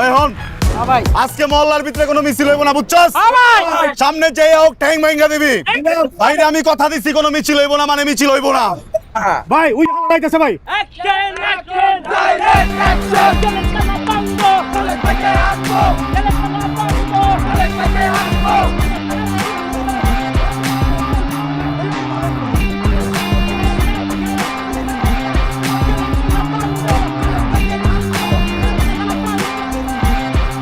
এই হন ভাই আজকে মহল্লার ভিতরে কোনো মিছিল হইব না বুঝছস ভাই সামনে যে হোক ঠ্যাং ভাঙা দিবি ভাইরে আমি কথা দিছি কোনো মিছিল হইব না মানে মিছিল হইব না ভাই ওই হালাইতেছে ভাই Action! Action! Direct action! Teletanabanggo! Teletanabanggo! Teletanabanggo! Teletanabanggo!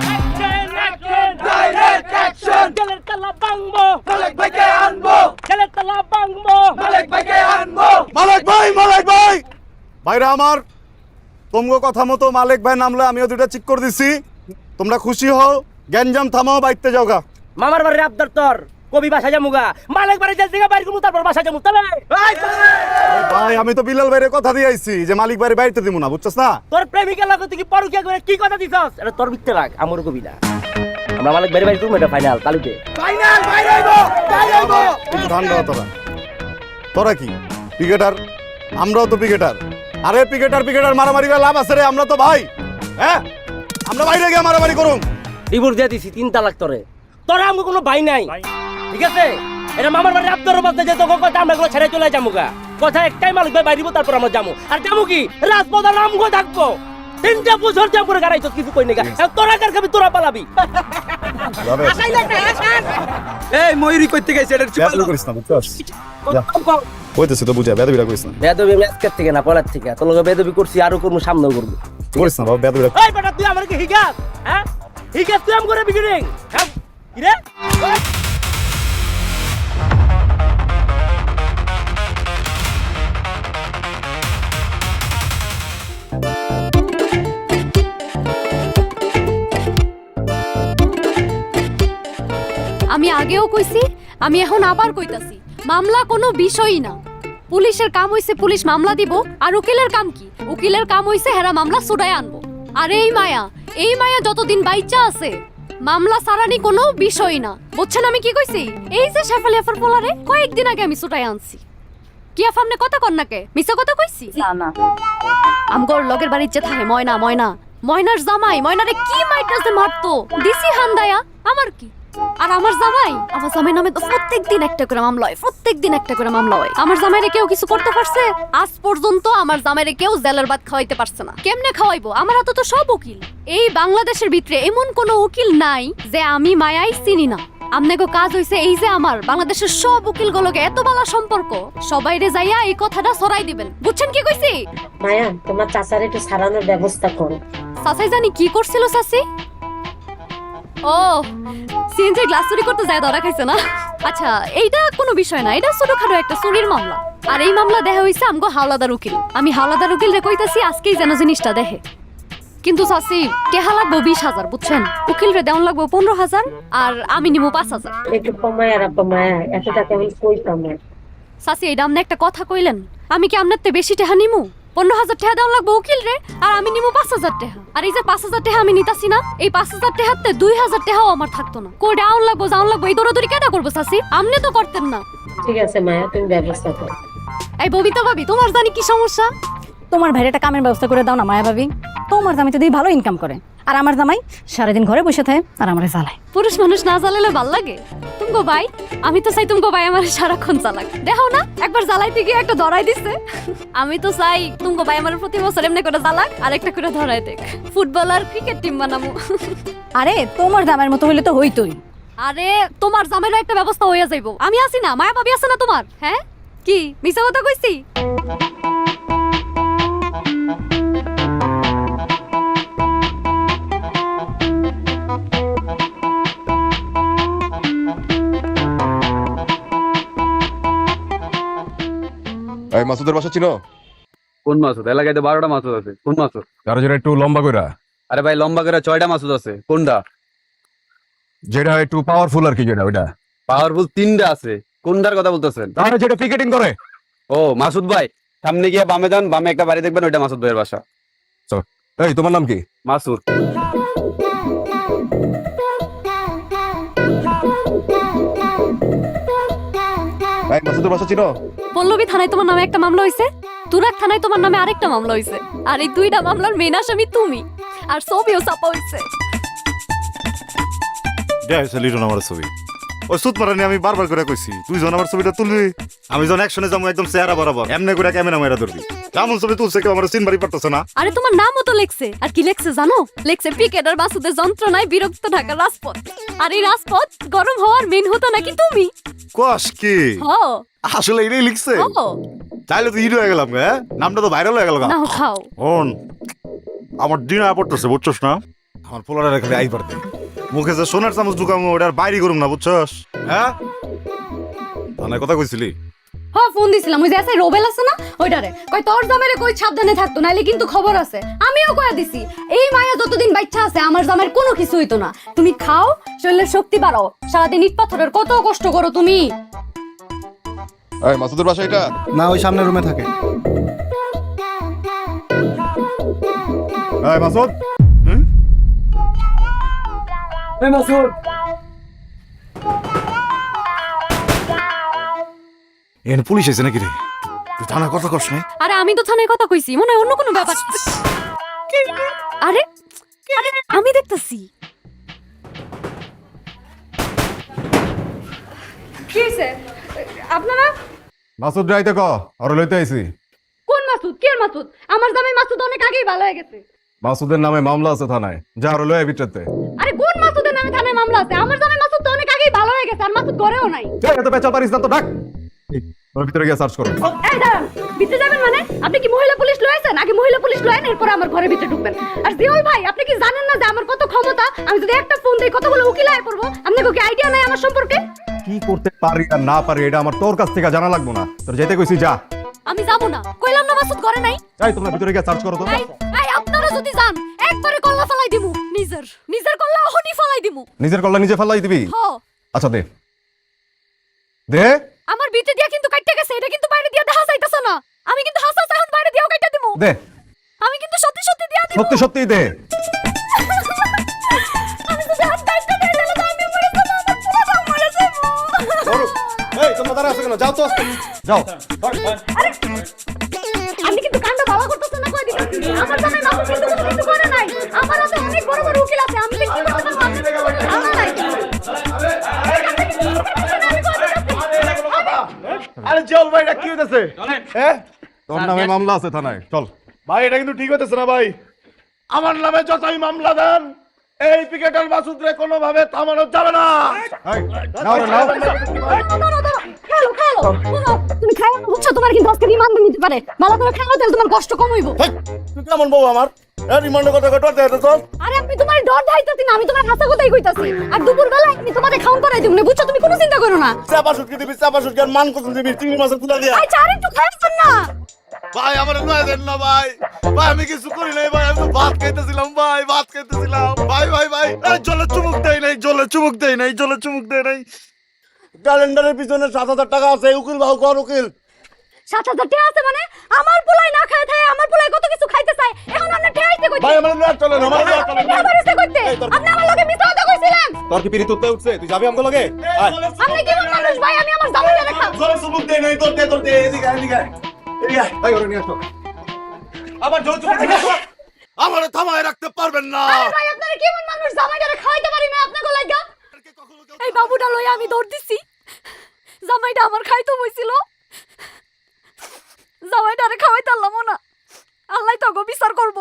Action! Action! Direct action! Teletanabanggo! Malik bhai anbo! Teletanabanggo! Malik bhai anbo! মালিক ভাই ভাইরা আমার তোমগো কথা মতো মালিক ভাই নামলে আমিও দুইটা চিক করে দিছি তোমরা খুশি হও গ্যাঞ্জাম থামাও বাইতে যাওগা মামার বাড়ির আবদার তোর কবি বাসা জামুগা মালিক বাড়ি জেল থেকে বাইরে তারপর বাসা জামু তাহলে ভাই আমি তো বিলাল ভাইরে কথা দিয়ে আইছি যে মালিক ভাইরে বাইতে দিব না বুঝছস না তোর প্রেমিকা লাগে তুই কি পরকিয়া করে কি কথা দিছস এটা তোর ভিতরে রাখ আমার কবি না আমরা মালিক বাড়ি বাইরে তুমি এটা ফাইনাল তালুতে ফাইনাল বাইরে আইবো একটু ঠান্ডা হ তোরা কি ক্রিকেটার আমরাও তো ক্রিকেটার আরে ক্রিকেটার মারামারি করে লাভ আছে রে আমরা তো ভাই হ্যাঁ আমরা বাইরে গিয়ে মারামারি করুম ডিভোর্স দিয়ে দিছি 3 তালাক তোরে তোরা আমগো কোনো ভাই নাই ঠিক আছে এটা মামার বাড়ির আবদার বাদ যে তোকে কথা আমরা এগুলো ছেড়ে চলে যামুগা কথা একটাই মালিক ভাই বাইরে তারপর আমরা যামু আর যামু কি রাজপথ আর আমগো থাকবো 3টা বছর যাম করে গাড়াইছস কিছু কই না তোরা কার খাবি তোরা পালাবি এই ময়ূরী কইতে গেছে এটা বেদবি করিস না বুঝছস কইতেছি তো বুঝা বেদবিটা করিস না বেদবি আমি আজকের থেকে না পলার থেকে তোর লগে বেদবি করছি আরো করবো সামনেও করবো করিস না বাবা বেদবিটা এই বেটা তুই আমার কি হিগাস হ্যাঁ হিগাস তুই আম করে বিগিরিং হ্যাঁ কি রে আমি আগেও কইছি আমি এখন আবার কইতাছি মামলা কোনো বিষয়ই না পুলিশের কাম হইছে পুলিশ মামলা দিব আর উকিলের কাম কি উকিলের কাম হইছে হেরা মামলা ছুড়ায় আনবো আর এই মায়া যতদিন বাইচা আছে মামলা সারানি কোনো বিষয় না বুঝছেন আমি কি কইছি এই যে শেফালি আফার পোলারে কয়েকদিন আগে আমি ছুটায় আনছি কি আফা আপনি কথা কন নাকে মিছা কথা কইছি না আমগর লগের বাড়ির যে থাকে ময়নার জামাই ময়নারে কি মাইটাছে মারতো দিছি হান্দায়া আমার কি আর আমার জামাই নামে তো প্রত্যেকদিন একটা করে মামলা হয় আমার জামাইরে কেউ কিছু করতে পারছে আজ পর্যন্ত আমার জামাইরে কেউ জেলের ভাত খাওয়াইতে পারছে না কেমনে খাওয়াইবো আমার হাতে তো সব উকিল এই বাংলাদেশের ভিতরে এমন কোনো উকিল নাই যে আমি মায়াই চিনি না আমনেগো কাজ হইছে এই যে আমার বাংলাদেশের সব উকিল গুলোকে এত ভালো সম্পর্ক সবাইরে যাইয়া এই কথাটা ছড়াই দিবেন বুঝছেন কি কইছি মায়া তোমার চাচার একটু সারানোর ব্যবস্থা করো চাচাই জানি কি করছিল চাচি ও সিএনজি গ্লাস চুরি করতে যায় ধরা খাইছে না আচ্ছা এইটা কোনো বিষয় না এটা ছোটখাটো একটা চুরির মামলা আর এই মামলা দেখা হইছে আমগো হাওলাদার উকিল আমি হাওলাদার উকিল রে কইতাছি আজকেই যেন জিনিসটা দেখে কিন্তু চাচি টেহা লাগবো 20,000 বুঝছেন উকিল রে দেওয়ান লাগবো 15,000 আর আমি নিবো 5,000 একটু কমায় আর আপা মায়া এত টাকা আমি কই পাবো চাচি এইটা আপনি একটা কথা কইলেন আমি কি আপনার তে বেশি টেহা নিমু 15,000 টাকা দেওয়ান লাগবো উকিল রে আর আমি নিবো 5,000 টাকা আর এই যে 5,000 টাকা আমি নিতাছি না এই 5,000 টাকাতে 2,000 টাকাও আমার থাকতো না কই ডাউন লাগবো যাওন লাগবো এই দৌড়াদৌড়ি কেন করবো চাচি আপনি তো করতেন না ঠিক আছে মায়া তুমি ব্যবস্থা করো এই ববিতা ভাবি তোমার জানি কি সমস্যা তোমার ভাইয়ের একটা কামের ব্যবস্থা করে দাও না মায়া ভাবি তোমার জামাই তো দিয়ে ভালো ইনকাম করে আর আমার জামাই সারাদিন ঘরে বসে থাকে আর আমারে জ্বালায় পুরুষ মানুষ না জ্বালালে ভাল লাগে তুমগো ভাই আমি তো চাই তুমগো ভাই আমার সারাক্ষণ চালাক দেখো না একবার জ্বালাইতে গিয়ে একটা ধরাই দিছে আমি তো চাই তুমগো ভাই আমার প্রতি বছর এমনি করে জ্বালাক আর একটা করে ধরাই দেখ ফুটবল আর ক্রিকেট টিম বানাবো আরে তোমার জামাইয়ের মতো হইলে তো হইতোই আরে তোমার জামাইরও একটা ব্যবস্থা হইয়া যাইবো আমি আছি না মায়া ভাবি আছে না তোমার হ্যাঁ কি মিছা কথা কইছি এই মাসুদের বাসা ছিল কোন মাসুদ এলাকায় তো 12টা মাসুদ আছে কোন মাসুদ তার যেটা একটু লম্বা কইরা আরে ভাই লম্বা করে 6টা মাসুদ আছে কোনটা যেটা একটু পাওয়ারফুল আর কি যেটা ওইটা পাওয়ারফুল 3টা আছে কোনটার কথা বলতেছেন তাহলে যেটা পিকেটিং করে ও মাসুদ ভাই সামনে গিয়ে বামে যান বামে একটা বাড়ি দেখবেন ওইটা মাসুদ ভাইয়ের বাসা এই তোমার নাম কি মাসুদ ভাই মাসুদের বাসা ছিল পল্লবী থানায় তোমার নামে একটা মামলা হয়েছে তুরাক থানায় তোমার নামে আরেকটা মামলা হয়েছে আর এই দুইটা মামলার মেন আসামি তুমি আর ছবিও ছাপা হয়েছে দেখাইছে লিটন আমার ছবি ওই সুত মারানি আমি বারবার করে কইছি তুই যখন আমার ছবিটা তুলবি আমি যখন একশনে যাবো একদম চেহারা বরাবর এমনি করে ক্যামেরা মেরা ধরবি কেমন ছবি তুলছে কেউ আমার চিনবারই পারতেছে না। আরে তোমার নামও তো লেখছে, আর কি লেখছে জানো? লেখছে পিকেটার বাসুদের যন্ত্রণায় বিরক্ত ঢাকা রাজপথ। আর এই রাজপথ গরম হওয়ার মেন হতো নাকি তুমি? কস কি হ আসলে এটাই লিখছে? হ তাইলে তো হিরো হয়ে গেলাম হ্যাঁ, নামটা তো ভাইরাল হয়ে গেল। নাও খাও। ওন আমার দিন আয়া পড়তেছে বুঝছস না, আমার পোলারে খালি আই পারতে মুখে যে সোনার চামচ ঢুকামো ওটার বাইরে করুম না বুঝছস? হ্যাঁ তাহলে কথা কইছিলি? হ্যাঁ ফোন দিছিলাম, ওই যে আছে রোবেল আছে না ওইটারে, কই তোর জামাইরে কই সাবধানে থাকতো, নাইলে কিন্তু খবর আছে। আমিও কইয়া দিছি এই মায়া যতদিন বাচ্চা আছে আমার জামাইয়ের কোনো কিছু হইতো না। তুমি খাও, শরীরের শক্তি বাড়াও, সারাদিন ইট পাথরের কত কষ্ট করো তুমি। এই মাসুদের বাসা এটা? না, ওই সামনের রুমে থাকে। এই মাসুদ, এখানে পুলিশ এসে নাকি রে? তুই থানা কথা কস নাই? আরে আমি তো থানায় কথা কইছি, মনে হয় অন্য কোনো ব্যাপার। আরে আরে আমি দেখতাছি। কি হইছে আপনারা? মাসুদ রাইতে ক আর লইতে আইছি। কোন মাসুদ? কে মাসুদ? আমার জামাই মাসুদ অনেক আগেই ভালো হয়ে গেছে। মাসুদের নামে মামলা আছে থানায়, যা আর লয়ে ভিতরতে। আরে কোন মাসুদের নামে থানায় মামলা আছে? আমার জামাই মাসুদ তো অনেক আগেই ভালো হয়ে গেছে, আর মাসুদ ঘরেও নাই। এই এত পেঁচাল পারিস না তো, ডাক ওর ভিতরে গিয়ে সার্চ করো। এই দাঁড়ান, ভিতরে যাবেন মানে? আপনি কি মহিলা পুলিশ লয়েছেন? আগে মহিলা পুলিশ লয়েন, এরপর আমার ঘরের ভিতরে ঢুকবেন। আর জিওল ভাই, আপনি কি জানেন না যে আমার কত ক্ষমতা? আমি যদি একটা ফোন দেই কতগুলো উকিল আয় পড়বো। আপনাকে কি আইডিয়া নাই আমার সম্পর্কে? কি করতে পারি আর না পারি এটা আমার তোর কাছ থেকে জানা লাগবো না, তোর যেতে কইছি যা। আমি যাবো না, কইলাম না মাসুদ ঘরে নাই। এই তোমরা ভিতরে গিয়ে সার্চ করো তো। এই আপনারা যদি যান একবারে কল্লা ফলাই দিমু। নিজের কল্লা হনি ফলাই দিমু। নিজের কল্লা নিজে ফেলাই দিবি? হ। আচ্ছা দে দে। আমার বিতে দিয়া কিন্তু কাটতে গেছে, এটা কিন্তু বাইরে দিয়া দেখা যাইতাছ না। আমি কিন্তু হাসাস এখন বাইরে দিয়াও কাটতে দিমু। দে আমি কিন্তু সত্যি সত্যি দিয়া দিমু। সত্যি সত্যি দে। আমি যদি হাত কাটতে দেই তাহলে তো আমি মরে যাব, আমার পুরো মরে যাব। এই তোমরা দাঁড়া আছো কেন? যাও তো, যাও। আমি কিন্তু কান্ড ভালো করতেছ না কই দিতাছি। আমার জামাই মাসুদ কিন্তু কোনো কিছু করে নাই। আমার হাতে অনেক বড় বড় উকিল আছে, আমি তো কি করতে পারবো? আমার নাই। আরে চল ভাই, এটা কি হইতাছে? হ্যাঁ তোর নামে মামলা আছে থানায়, চল। ভাই এটা কিন্তু ঠিক হইতেছে না ভাই। আমার নামে যতই মামলা দেন এই পিকেটার মাসুদরে কোনোভাবে থামানো যাবে না। এই নাও রে নাও। খালো খালো তুমি খাও, বুঝছো? তোমার কিন্তু আজকে রিমান্ড নিতে পারে। ভালো করে খাও, তাহলে তোমার কষ্ট কম হইব। হেই, তুই কেমন বউ আমার? রিমান্ডের কথা কত দেয় তো? আরে আমি তোমার ডর ধাইতাছি না, আমি তোমার হাসা কথাই কইতাছি। আর দুপুর বেলা আমি তোমারে খাওন করাই দিমু না, বুঝছো? তুমি কোনো চিন্তা করো না। চাপা সুটকি দিবি, চাপা সুটকি আর মান কত দিবি? চিংড়ি মাছের তুলা দিয়া। আচ্ছা আর একটু খাইছেন না? ভাই আমার নয় দেন না ভাই। ভাই আমি কিছু করি নাই ভাই, আমি তো ভাত খাইতেছিলাম ভাই, ভাত খাইতেছিলাম। ভাই ভাই ভাই, এই জলে চুমুক দেই নাই, জলে চুমুক দেই নাই, জলে চুমুক দেই নাই। ক্যালেন্ডারের পিছনে 7,000 টাকা আছে, উকিল ভাও কর উকিল। 7,000 টাকা আছে মানে? আমার পোলাই না খায় থাকে, আমার পোলাই কত কিছু খাইতে চায়। এখন আপনি ঠেয়াইতে কইতে। ভাই আমার লড় চলে না, আমার লড় চলে না। আমার ইচ্ছা করতে। আপনি আমার লগে মিথ্যা কথা কইছিলেন। তোর কি পিরিত উঠতে উঠছে? তুই যাবি আমগো লগে? আপনি কেমন মানুষ ভাই? আমি আমার জামাইকে দেখাম। জলে চুমুক দেই নাই, তোর দে এদিকে এদিকে এদিকে। এই ওরে নিয়ে আসো। আবার জলে চুমুক দেই। আমারে থামায় রাখতে পারবেন না। আরে ভাই আপনারা কেমন মানুষ? জামাইটারে খাওয়াইতে পারি না আপনাকে লাইগা। এই বাবুটা লইয়া আমি দৌড় দিছি। জামাইটা আমার খাইতে হইছিল, জামাইটারে খাওয়াইতে পারলাম না। আল্লাহ তো বিচার করব।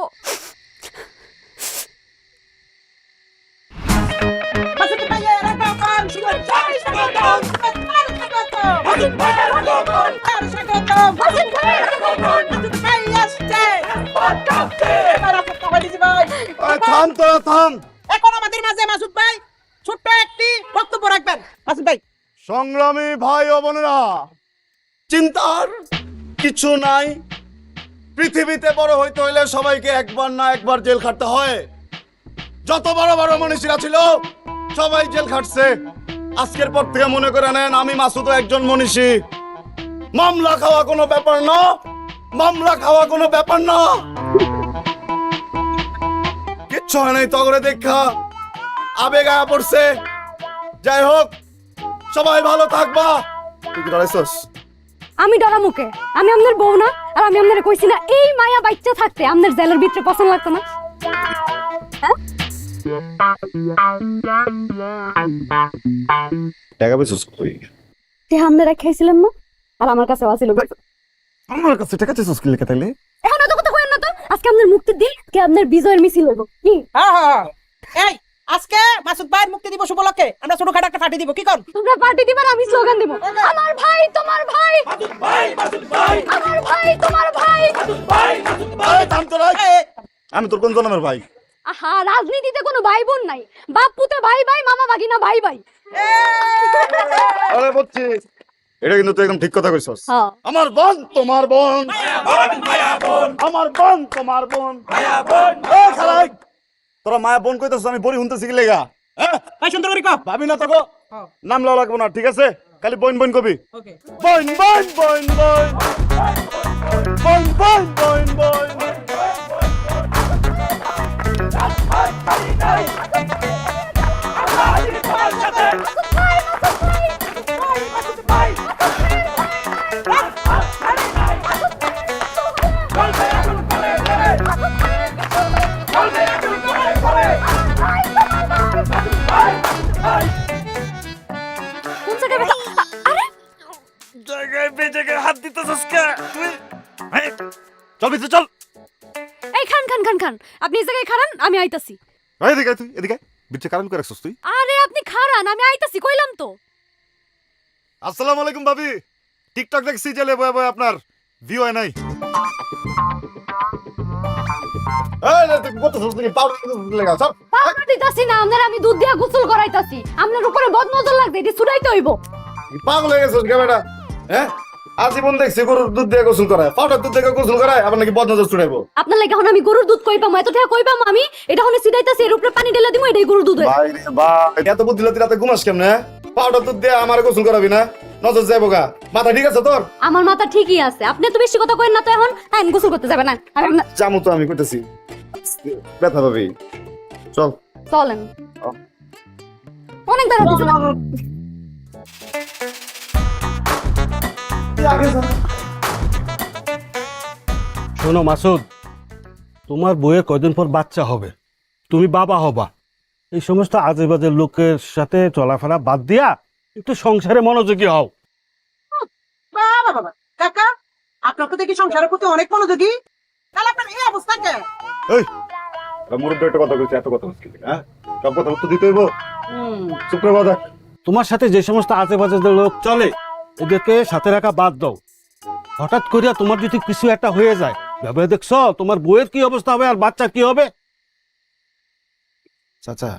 থাম তোরা থাম। এখন আমাদের মাঝে মাসুদ ভাই ছোট্ট একটি বক্তব্য রাখবেন। মাসুদ ভাই। সংগ্রামী ভাই ও বোনেরা, চিন্তার কিছু নাই। পৃথিবীতে বড় হইতে হইলে সবাইকে একবার না একবার জেল খাটতে হয়। যত বড় বড় মনীষীরা ছিল সবাই জেল খাটছে। আজকের পর থেকে মনে করে নেন আমি মাসুদও একজন মনীষী। মামলা খাওয়া কোনো ব্যাপার না, মামলা খাওয়া কোনো ব্যাপার না। কিচ্ছু হয় নাই তগরে দেখা, আবেগ আয়া পড়ছে। যাই হোক, সবাই ভালো থাকবা। তুই কি দাঁড়াইছস? আমি ডরা মুখে, আমি আপনার বউ না? আর আমি আপনারে কইছি না এই মায়া বাচ্চা থাকতে আপনার জেলের ভিতরে পছন্দ লাগতো না? হ্যাঁ টাকা পেয়েছিস কই? যে আপনারা খাইছিলেন না আর আমার কাছে আসিল আমার কাছে টাকা চেয়েছিস কি লেখা তাইলে? এখন এত কথা কইেন না তো, আজকে আপনার মুক্তির দিন, কে আপনার বিজয়ের মিছিল হইব কি? হ্যাঁ এই আজকে মাসুদ ভাইয়ের মুক্তি দিবস উপলক্ষে আমরা ছোটখাটো একটা পার্টি দিব, কি কর? তোমরা পার্টি দিবার, আমি স্লোগান দেব, আমার ভাই তোমার ভাই, আমার ভাই তোমার ভাই। এই থাম তো রাখ। আমি তোর কোন জন্মের ভাই? আহা, রাজনীতিতে কোনো ভাই বোন নাই, বাপ পুতে ভাই ভাই, মামা ভাগিনা ভাই ভাই। আরে বুঝছিস, এটা কিন্তু তুই একদম ঠিক কথা কইছস। হ্যাঁ। আমার বোন তোমার বোন, আমার বোন তোমার বোন, এই খালাই, তোরা মায়া বোন কইতাছ, আমি বড়ি হুনতেছি কি লেগা? হ্যাঁ ভাই সুন্দর করে কর। ভাবি না তোকে নাম লওয়া লাগবো না, ঠিক আছে? খালি বোন বোন কবি। ওকে বোন বোন বোন বোন বোন বোন বোন বোন। কোন জায়গায় ব্যথা? আরে জায়গায় বেজায়গায় হাত দিতেছস কে তুই? চল ভিতরে চল। এই খান খান খান খান, আপনি এই জায়গায় খারান, আমি আইতাছি। এদিকে তুই এদিকে বিচ্ছে কারণ করে রাখছিস তুই? আরে আপনি খারান, আমি আইতাছি, কইলাম তো। আসসালামু আলাইকুম ভাবি। টিকটক দেখছি জেলে বয় বয় আপনার ভিউ হয় নাই। এই না তুই কত সুন্দর পাউডার লাগা সব। পাউডার দিতাছি না, আপনার আমি দুধ দিয়া গোসল করাইতাছি। আপনার উপরে বদ নজর লাগছে, এটি ছুটাইতে হইব। পাগল হয়ে গেছিস কে বেটা? হ্যাঁ আজীবন দেখছি গরুর দুধ দিয়ে গোসল করায়, পাউডার দুধ দিয়ে গোসল করায়, আবার নাকি বদনজর ছুটাইবো। আপনার লাগে এখন আমি গরুর দুধ কই পামু? এত টাকা কই পামু আমি? এটা হনে সিদাইতাছি, এর উপরে পানি ঢেলে দিমু, এটাই গরুর দুধ হয়। ভাই রে ভাই, এত বুদ্ধি লতি রাতে ঘুমাস কেমনে? পাউডার দুধ দিয়ে আমার গোসল করাবি না? নজর যাইবো গা। মাথা ঠিক আছে তোর? আমার মাথা ঠিকই আছে, আপনি তো বেশি কথা কইেন না তো। এখন হ্যাঁ গোসল করতে যাবেন না, জামু তো আমি কইতেছি ব্যথা পাবি। চল চলেন। অনেক বেলা দিছে। শোনো মাসুদ, তোমার বউয়ের কয়দিন পর বাচ্চা হবে, তুমি বাবা হবা। এই সমস্ত আজে বাজে লোকের সাথে চলাফেরা বাদ দিয়া একটু সংসারে মনোযোগী হও। বাবা বাবা কাকা, আপনার তো দেখি সংসারের প্রতি অনেক মনোযোগী, তাহলে আপনার এই অবস্থা কে? এই মুরব্বী একটা কথা কইছি, এত কথা মুশকিল হ্যাঁ? সব কথা উত্তর দিতে হইব। চুপ করে বাদা। তোমার সাথে যে সমস্ত আজে বাজে লোক চলে, এদেরকে সাথে রাখা বাদ দাও। হঠাৎ করিয়া তোমার যদি কিছু একটা হয়ে যায়, ভেবে দেখছো তোমার বউয়ের কি অবস্থা হবে আর বাচ্চা কি হবে? চাচা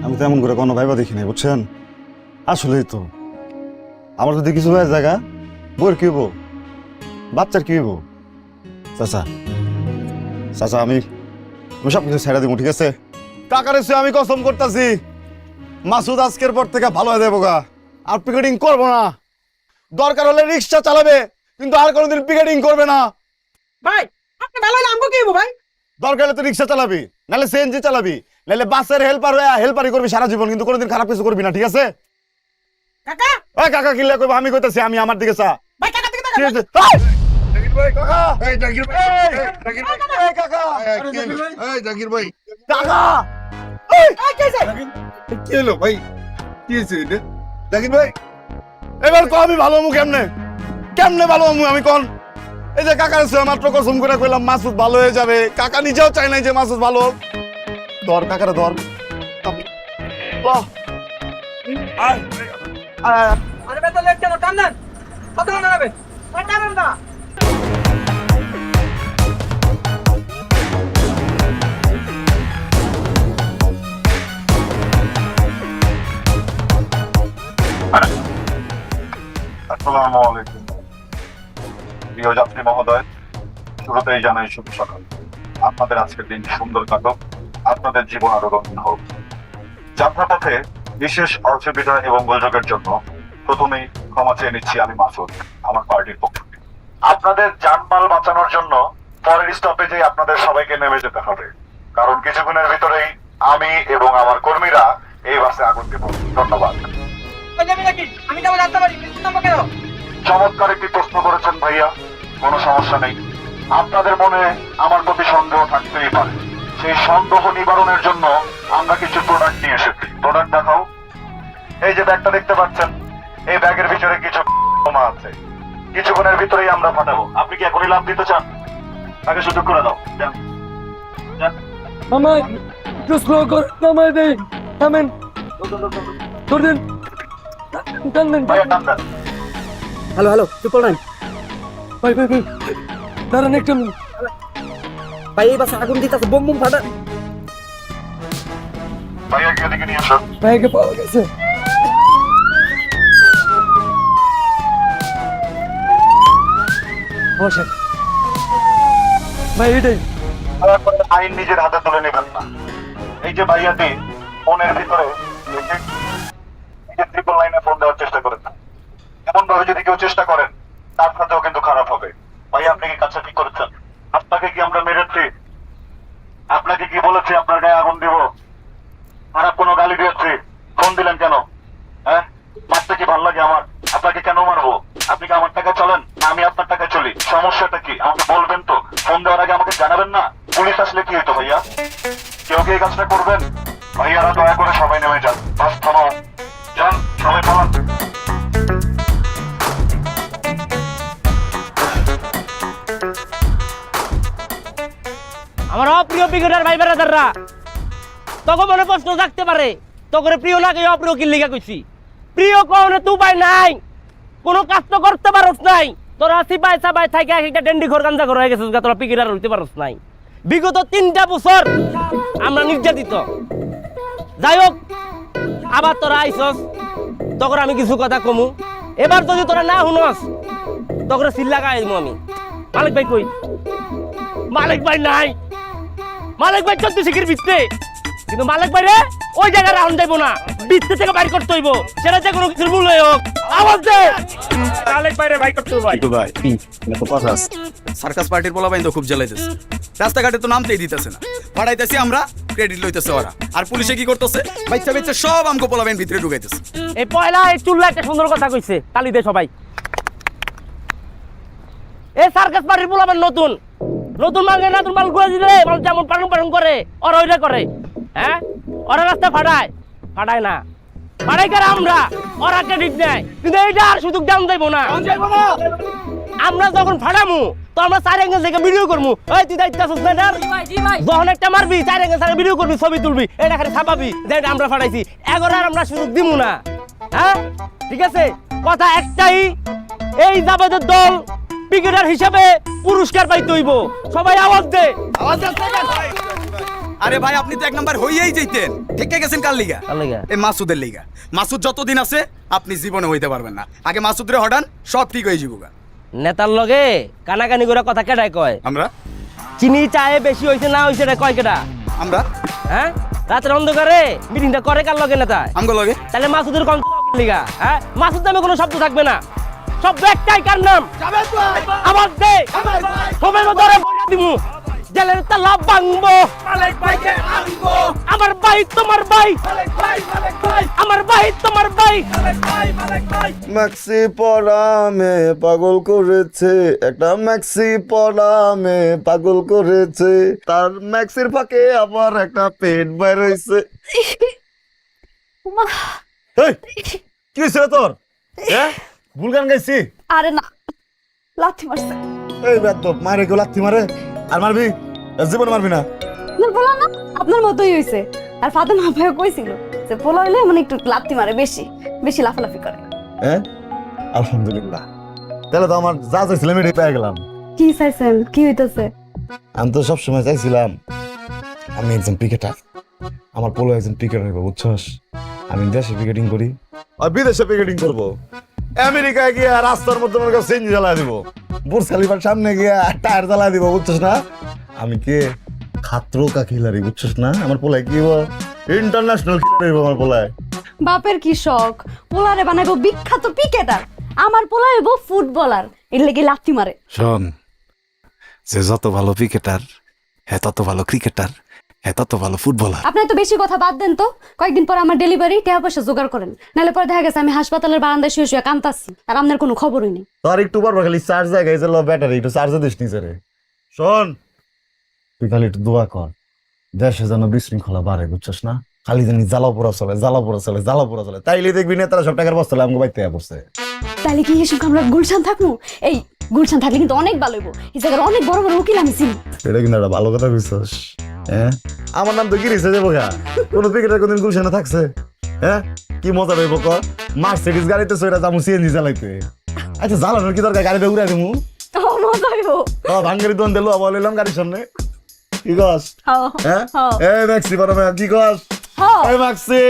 আমি তেমন করে কোনো ভাইবা দেখি নাই, বুঝছেন? আসলেই তো আমার যদি কিছু হয়ে জায়গা, বউয়ের কি হবো, বাচ্চার কি হবো? চাচা চাচা আমি সব কিছু ছেড়ে দিব, ঠিক আছে? কাকার এসে আমি কসম করতেছি, মাসুদ আজকের পর থেকে ভালো হয়ে যাবো গা, আর পিকেটিং করবো না। দরকার হলে রিক্সা চালাবে, কিন্তু আর কোনোদিন পিকেটিং করবে না। ভাই আপনি ভালো হলে আমগো কি হইব ভাই? দরকার হলে তো রিক্সা চালাবি, নাহলে সিএনজি চালাবি, নাহলে বাসের হেল্পার হয়ে হেল্পারই করবি সারা জীবন, কিন্তু কোনোদিন খারাপ কিছু করবি না, ঠিক আছে? কাকা ওই কাকা কিল্লা কইবো, আমি কইতাছি, আমি আমার দিকে চা। ভাই কাকা থেকে ঠিক আছে? এই! কাকা! এই, কাকা! কাকা! এই! কি হলো ভাই? কি হয়েছে এটা? জাকির ভাই, এবার কও আমি ভালো হমু কেমনে? কেমনে ভালো হমু আমি কোন? এই যে কাকার সাথে মাত্র কসম করে কইলাম মাসুদ ভালো হয়ে যাবে, কাকা নিজেও চায় নাই যে মাসুদ ভালো হোক। ধর কাকারে ধর। বাহ! আয়! আয়! আরে বেটা লেট কেন? টান দেন, কত টানবে? টানেন না। আসসালামু আলাইকুম প্রিয় যাত্রী মহোদয়, শুরুতেই জানাই শুভ সকাল। আপনাদের আজকের দিন সুন্দর কাটুক, আপনাদের জীবন আরো রঙিন হোক। যাত্রাপথে বিশেষ অসুবিধা এবং গোলযোগের জন্য প্রথমেই ক্ষমা চেয়ে নিচ্ছি আমি মাসুদ, আমার পার্টির পক্ষ থেকে। আপনাদের জানমাল বাঁচানোর জন্য পরের স্টপেজে আপনাদের সবাইকে নেমে যেতে হবে, কারণ কিছুক্ষণের ভিতরেই আমি এবং আমার কর্মীরা এই বাসে আগুন দেব। ধন্যবাদ। আমি যাবো যাত্রা বাড়ি, কেন? চমৎকার একটি প্রশ্ন করেছেন ভাইয়া, কোনো সমস্যা নেই। আপনাদের মনে আমার প্রতি সন্দেহ থাকতেই পারে, সেই সন্দেহ নিবারণের জন্য আমরা কিছু প্রোডাক্ট নিয়ে এসেছি। প্রোডাক্ট দেখাও। এই যে ব্যাগটা দেখতে পাচ্ছেন, এই ব্যাগের ভিতরে কিছু বোমা আছে। কিছুক্ষণের ভিতরেই আমরা ফাটাবো। আপনি কি এখনই লাভ দিতে চান? আগে সুযোগ করে দাও। যান, যান। ভাইয়া, টান দেন। হ্যালো হ্যালো 999 ভাই দাঁড়ান একটু ভাই, এই বাসে আগুন দিতেছে, বোম বোম ফাটা। ভাইয়া গিয়ে দিকে নিয়ে আসো। ভাইকে পাওয়া গেছে। ভাই এটাই দয়া করে আইন নিজের হাতে তুলে নেবেন না। এই যে ভাইয়াটি ফোনের ভিতরে ট্রিপল লাইনে ফোন দেওয়ার চেষ্টা করেন না। এমন ভাবে যদি কেউ চেষ্টা করেন, তার সাথেও কিন্তু খারাপ হবে। ভাইয়া, আপনি কি কাজটা ঠিক করেছেন? আপনাকে কি আমরা মেরেছি? আপনাকে কি বলেছি আপনার গায়ে আগুন দিব? খারাপ কোনো গালি দিয়েছি? ফোন দিলেন কেন? হ্যাঁ, মারতে কি ভালো লাগে আমার? আপনাকে কেন মারবো? আপনি কি আমার টাকা চলেন না আমি আপনার টাকা চলি? সমস্যাটা কি আমাকে বলবেন তো? ফোন দেওয়ার আগে আমাকে জানাবেন না? পুলিশ আসলে কি হতো ভাইয়া? কেউ কি এই কাজটা করবেন? ভাইয়ারা দয়া করে সবাই নেমে যান। বাস থামাও, যান সবাই পালান। আমার অপ্রিয় পিকেটার ভাই বেড়াদাররা, তখন মনে প্রশ্ন থাকতে পারে তখন প্রিয় না কেউ অপ্রিয় কি লিখা কইছি। প্রিয় কখনো তু পাই নাই, কোনো কাজ তো করতে পারস নাই। তোরা সিপাই সাপাই থাকে একটা ডেন্ডি ঘর গাঞ্জা ঘর হয়ে গেছিস, তোরা পিকেটার হইতে পারস নাই। বিগত 3টা বছর আমরা নির্যাতিত। যাই হোক, আবার তোরা আইসস, তখন আমি কিছু কথা কমু। এবার যদি তোরা না শুনস তখন চিল্লা গাইমু আমি। মালিক ভাই কই? মালিক ভাই নাই। মালিক ভাই 14 শিখির ভিত্তে, কিন্তু মালিক ভাই রে ওই জায়গায় রাউন্ড যাইবো না, ভিত্তে থেকে বাইর করতে হইব। সেটা যে কোনো কিছুর মূল্য হোক, আওয়াজ দে মালিক ভাই রে বাইর করতে হইব। ভাই সার্কাস পার্টির পোলা বাইন তো খুব জ্বালাইতেছে, রাস্তাঘাটে তো নামতেই দিতেছে না। পাঠাইতেছি আমরা, ক্রেডিট লইতেছে ওরা। আর পুলিশে কি করতেছে? বাচ্চা বাচ্চা সব আমকো পোলা বাইন ভিতরে ঢুকাইতেছে। এই পয়লা এই চুল্লা একটা সুন্দর কথা কইছে, তালি দে সবাই। এই সার্কাস পার্টির পোলা বাইন নতুন নতুন মাল নতুন মাল গুলো দিলে মাল যেমন পারং পারং করে ওরা ওইটা করে। হ্যাঁ, ওরা রাস্তা ফাটায় না, ফাটাই করে আমরা, ওরা ক্রেডিট নেয়। কিন্তু এইটা আর সুযোগ দাম যাইবো না। আমরা যখন ফাটামু তো আমরা 4 অ্যাঙ্গেল থেকে ভিডিও করবো। এই তুই দায়িত্ব আছিস না এটার? যখন একটা মারবি 4 অ্যাঙ্গেল থেকে ভিডিও করবি, ছবি তুলবি, এটা খালি ছাপাবি যে এটা আমরা ফাটাইছি। এগোর আর আমরা সুযোগ দিমু না। হ্যাঁ, ঠিক আছে, কথা একটাই, এই জাবেদের দল ক্রিকেটার হিসাবে পুরস্কার পাইতে হইব। সবাই আওয়াজ দে, আওয়াজ দে। আরে ভাই, আপনি তো 1 নাম্বার হইয়াই যাইতেন। ঠিক গেছেন কার লিগা? এই মাসুদের লিগা। মাসুদ যতদিন আছে আপনি জীবনে হইতে পারবেন না। আগে মাসুদরে হঠান, সব ঠিক হয়ে যাবো। নেতার লগে কানাকানি করে কথা কেটাই কয়? আমরা। চিনি চায়ে বেশি হইছে না হইছে এটা কয় কেটা? আমরা। হ্যাঁ, রাতের অন্ধকারে মিটিংটা করে কার লগে নেতা? আমগো লগে। তাহলে মাসুদের কোন লিগা? হ্যাঁ, মাসুদ নামে কোনো শব্দ থাকবে না, শব্দ একটাই, কার নাম? আওয়াজ দে, সবাই ধরে দিমু, জেলের তালা ভাঙবো, আমার ভাই তোমার ভাই, আমার ভাই তোমার ভাই। ম্যাক্সি পরামে পাগল করেছে, একটা ম্যাক্সি পরামে পাগল করেছে, তার ম্যাক্সির ফাঁকে আবার একটা পেট বাইর হইছে। এই কি হইছে রে তোর? হ্যাঁ, ভুল গান গাইছি? আরে না, লাথি মারছে। এই বেদ তো মারে কেউ লাথি মারে আর মারবি? জীবন মারবি না। বলা না, আপনার মতোই হয়েছে। আর ফাতেমা ভাইও কইছিল যে পোলা হইলে মানে একটু লাথি মারে, বেশি বেশি লাফালাফি করে। হ্যাঁ, আলহামদুলিল্লাহ, তাহলে তো আমার যা চাইছিলাম এটাই পেয়ে গেলাম। কি চাইছেন? কি হইতেছে? আমি তো সবসময় চাইছিলাম আমি একজন ক্রিকেটার, আমার পোলো একজন ক্রিকেটার হইব, বুঝছস? আমি দেশে ক্রিকেটিং করি আর বিদেশে ক্রিকেটিং করব। আমেরিকায় গিয়ে রাস্তার মধ্যে মনে কর চেঞ্জ জ্বালা দিব, বুর্জ খালিফার সামনে গিয়ে টায়ার জ্বালা দিব, বুঝছস না? আমি কে খাতরো কা খিলাড়ি, বুঝছস না? আমার পোলায় কি ইন্টারন্যাশনাল খেলব। আমার পোলায় বাপের কি শখ, পোলারে বানাইবো বিখ্যাত ক্রিকেটার, আমার পোলা হইব ফুটবলার, এর লেগে লাথি মারে। শোন, যে যত ভালো ক্রিকেটার হ্যাঁ তত ভালো ক্রিকেটার, হ্যাঁ তত ভালো ফুটবলার। আপনার তো বেশি কথা বাদ দেন তো, কয়েকদিন পর আমার ডেলিভারি, টাকা পয়সা জোগাড় করেন, নাহলে পরে দেখা গেছে আমি হাসপাতালের বারান্দায় শুয়ে শুয়ে কাঁদতাছি আর আপনার কোনো খবরই নেই। তোর একটু পর খালি চার্জ জায়গায় যে ব্যাটারি একটু চার্জে দিস নিচে রে। শোন, তুই খালি একটু দোয়া কর দেশে যেন বিশৃঙ্খলা বাড়ে, বুঝছস না? খালি জানি জ্বালা পোড়া চলে, জ্বালা পোড়া চলে, জ্বালা পোড়া চলে। তাইলে দেখবি নেতারা সব টাকার বস্তা আমাকে বাইতে পড়ছে। তাহলে কি এসব আমরা গুলশান থাকবো? এই গুলশান থাকলে কিন্তু অনেক ভালো হইব। এই জায়গার অনেক বড় বড় উকিল আমি চিনি। এটা কিন্তু একটা ভালো কথা বুঝছস। হ্যাঁ, আমার নাম তো গিরিছে যাবো গা। কোন ক্রিকেটার কোনদিন গুলশানে থাকছে? হ্যাঁ, কি মজা পাইব ক? মার্সিডিজ গাড়িতে সইরা যাবো সিএনজি চালাইতে। আচ্ছা, জ্বালানোর কি দরকার? গাড়িটা উড়াই দেবো। মজা হইব। ভাঙ্গারি দোন দিল বলিলাম গাড়ির সামনে। কি কস? হ্যাঁ, হ্যাঁ। এই ম্যাক্সি পরা কি কস? এই ম্যাক্সি,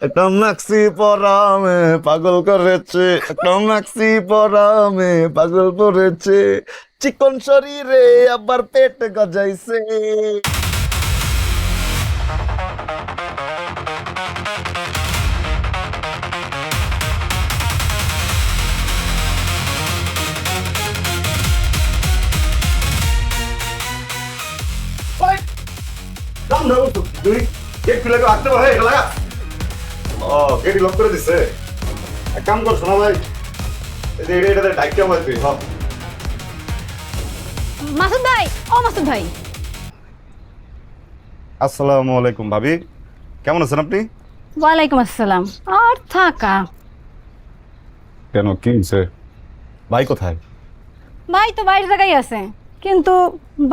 একটা ম্যাক্সি পরা মে পাগল করেছে, একটা ম্যাক্সি পরা মে পাগল করেছে, চিকন শরীরে আবার পেট গজাইছে। তুই গেট খুলে আসতে পারে এটা লাগা। ও, গেট লক করে দিছে। এক কাম কর শোনা ভাই, এটাতে ডাইকটা হয় তুই। হ্যাঁ, মাসুদ ভাই, ও মাসুদ ভাই। আসসালামু আলাইকুম ভাবি, কেমন আছেন আপনি? ওয়ালাইকুম আসসালাম। আর থাকা কেন, কি হয়েছে? ভাই কোথায়? ভাই তো বাইরে জায়গায় আছে, কিন্তু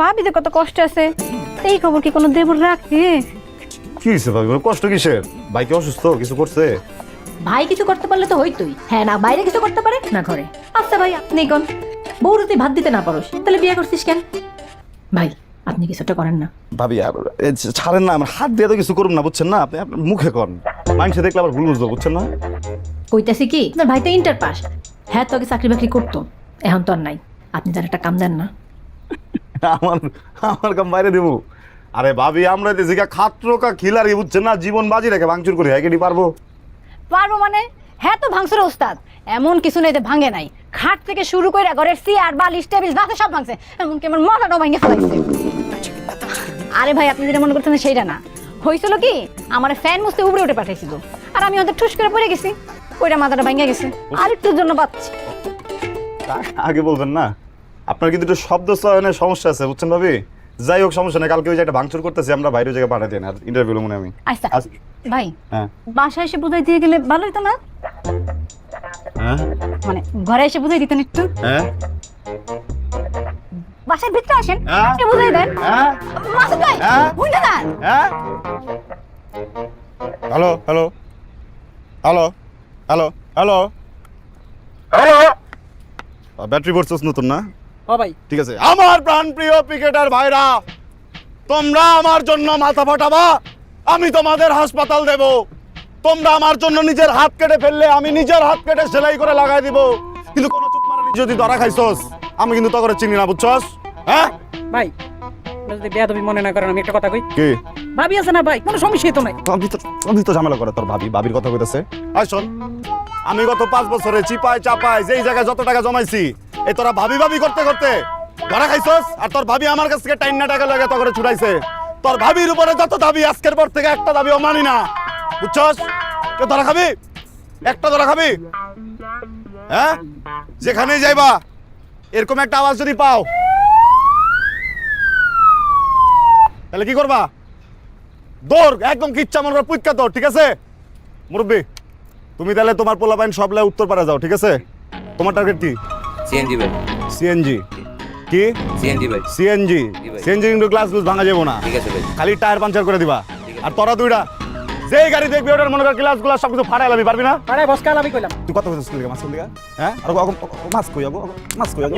ভাবিতে কত কষ্ট আছে। এই খবর কি কোনো দেবর রাখে? কি হয়েছে ভাবি, কষ্ট কিসের? ভাই কি অসুস্থ, কিছু করছে? ভাই কিছু করতে পারলে তো হইতোই। হ্যাঁ, না বাইরে কিছু করতে পারে না ঘরে। আচ্ছা ভাই, আপনি কোন বউরে তুই ভাত দিতে না পারোস, তাহলে বিয়ে করছিস কেন? ভাই আপনি কিছুটা করেন না। ভাবি ছাড়েন না, আমার হাত দিয়ে তো কিছু করুন না, বুঝছেন না? আপনি আপনার মুখে করেন, মানুষে দেখলে আবার ভুল বুঝবো, বুঝছেন না? কইতাছি কি, আপনার ভাই তো ইন্টার পাস। হ্যাঁ, তো আগে চাকরি বাকরি করতো, এখন তো আর নাই। আপনি যার একটা কাম দেন না। আমার আমার কাম বাইরে দেবো? আরে ভাবি, আমরা দেশিকা খাত্র কা খিলারি, বুঝছেন না? জীবন বাজি রেখে ভাঙচুর করি, হ্যাঁ কেটি পারবো? পারবো মানে? হ্যাঁ, তো ভাঙচুর ওস্তাদ। এমন কিছু নেই যে ভাঙে নাই। খাট থেকে শুরু করে ঘরের চেয়ার, বালিশ, টেবিল, বাসে সব ভাঙছে। এমনকি আমার মাথাটাও ভেঙে ফেলাইছে। আরে ভাই, আপনি যেটা মনে করছেন সেইটা না। হয়েছিল কি, আমার ফ্যান মুছতে উপরে উঠে পাঠাইছিল, আর আমি ওদের ঠুস করে পড়ে গেছি, ওইটা মাথাটা ভেঙে গেছে। আর একটুর জন্য বাচ্চা। আগে বলবেন না? আপনার কিন্তু একটু শব্দ চয়নের সমস্যা আছে, বুঝছেন ভাবি? যাই হোক, সমস্যা নেই, কালকে ওই যে একটা ভাঙচুর করতেছি আমরা, বাইরে জায়গায় পাঠাই দেন আর ইন্টারভিউ মনে আমি। আচ্ছা ভাই, হ্যাঁ বাসায় এসে বুঝাই দিয়ে গেলে ভালো হতো না? হ্যাঁ মানে ঘরে এসে বুঝাই দিতেন একটু। হ্যাঁ, বাসার ভিতরে আসেন, হ্যাঁ? এসে বুঝাই দেন। হ্যাঁ মাসুদ ভাই, হ্যাঁ? বুঝতে দেন। হ্যাঁ, hello hello hello hello hello hello, battery ভরছস নতুন না? ও ভাই, ঠিক আছে। আমার প্রাণপ্রিয় ক্রিকেটার ভাইরা, তোমরা আমার জন্য মাথা ফাটাবা, আমি তোমাদের হাসপাতাল দেব। তোমরা আমার জন্য নিজের হাত কেটে ফেললে আমি নিজের হাত কেটে সেলাই করে লাগাই দিব। কিন্তু কোনো চুপ মারানি যদি ধরা খাইছস, আমি কিন্তু তো করে চিনি না, বুঝছস? হ্যাঁ ভাই যদি বেয়াদবি মনে না করেন, আমি একটা কথা কই। কি ভাবি আছে না ভাই, কোনো সমস্যাই তো নাই। আমি তো ঝামেলা করে তোর ভাবির কথা কইতাছে। আয় শোন, আমি গত 5 বছরে চিপায় চাপায় যেই জায়গায় যত টাকা জমাইছি, এই তোরা ভাবি ভাবি করতে করতে ধরা খাইছস। আর তোর ভাবি আমার কাছ থেকে টাইনা টাকা লাগে তো করে ছুটাইছে। তোর ভাবির উপরে যত দাবি, আজকের পর থেকে একটা দাবিও মানি না, বুঝছস? কে ধরা খাবি? একটা ধরা খাবি? হ্যাঁ, যেখানেই যাইবা এরকম একটা আওয়াজ যদি পাও, তাহলে কি করবা? দৌড়, একদম কিচ্ছা মনে করে পুইক্কা দৌড়, ঠিক আছে? মুরব্বী, তুমি তাহলে তোমার পোলাপাইন সবলে উত্তরপাড়া যাও, ঠিক আছে? তোমার টার্গেট কি? সিএনজি ভাই, সিএনজি। কি সিএনজি ভাই, সিএনজি? সিএনজি কিন্তু গ্লাস গ্লাস ভাঙা যাবো না, ঠিক আছে ভাই। খালি টায়ার পাঞ্চার করে দিবা। আর তোরা দুইটা যেই গাড়ি দেখবি ওটার মনে কর গ্লাস গুলা সব কিছু ফাটাই লাবি, পারবি না? আরে বসকাল আমি কইলাম। তুই কত কইছিস লিগা মাছ লিগা? হ্যাঁ, আর মাছ কই যাবো, মাছ কই যাবো,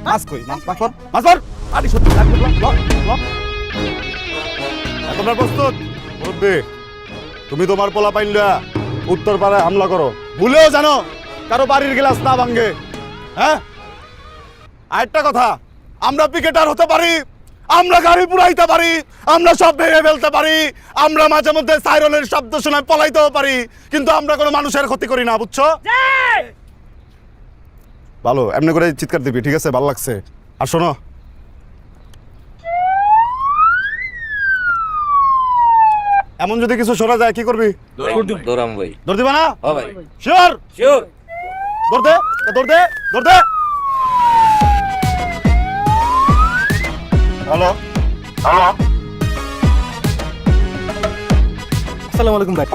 মাছ কই, মাছ কর, মাছ কর। আরে সত্যি লাগবে, তোমরা প্রস্তুত? মুরব্বী, তুমি তোমার পোলাপাইন লয়া উত্তরপাড়ায় হামলা করো, ভুলেও জানো কারো বাড়ির গ্লাস না ভাঙে। হ্যাঁ, আরেকটা কথা, আমরা ক্রিকেটার হতে পারি, আমরা গাড়ি পুরাইতে পারি, আমরা সব ভেঙে ফেলতে পারি, আমরা মাঝে মধ্যে সাইরনের শব্দ শুনে পলাইতেও পারি, কিন্তু আমরা কোনো মানুষের ক্ষতি করি না, বুঝছো? ভালো, এমনি করে চিৎকার দিবি, ঠিক আছে? ভালো লাগছে। আর শোনো, এমন যদি কিছু শোনা যায় কি করবি? দৌড়াম ভাই। দৌড় দিবা না? ও ভাই, শিওর? শিওর। দৌড় দে, দৌড় দে, দৌড় দে। হ্যালো হ্যালো আসসালামু আলাইকুম ভাই।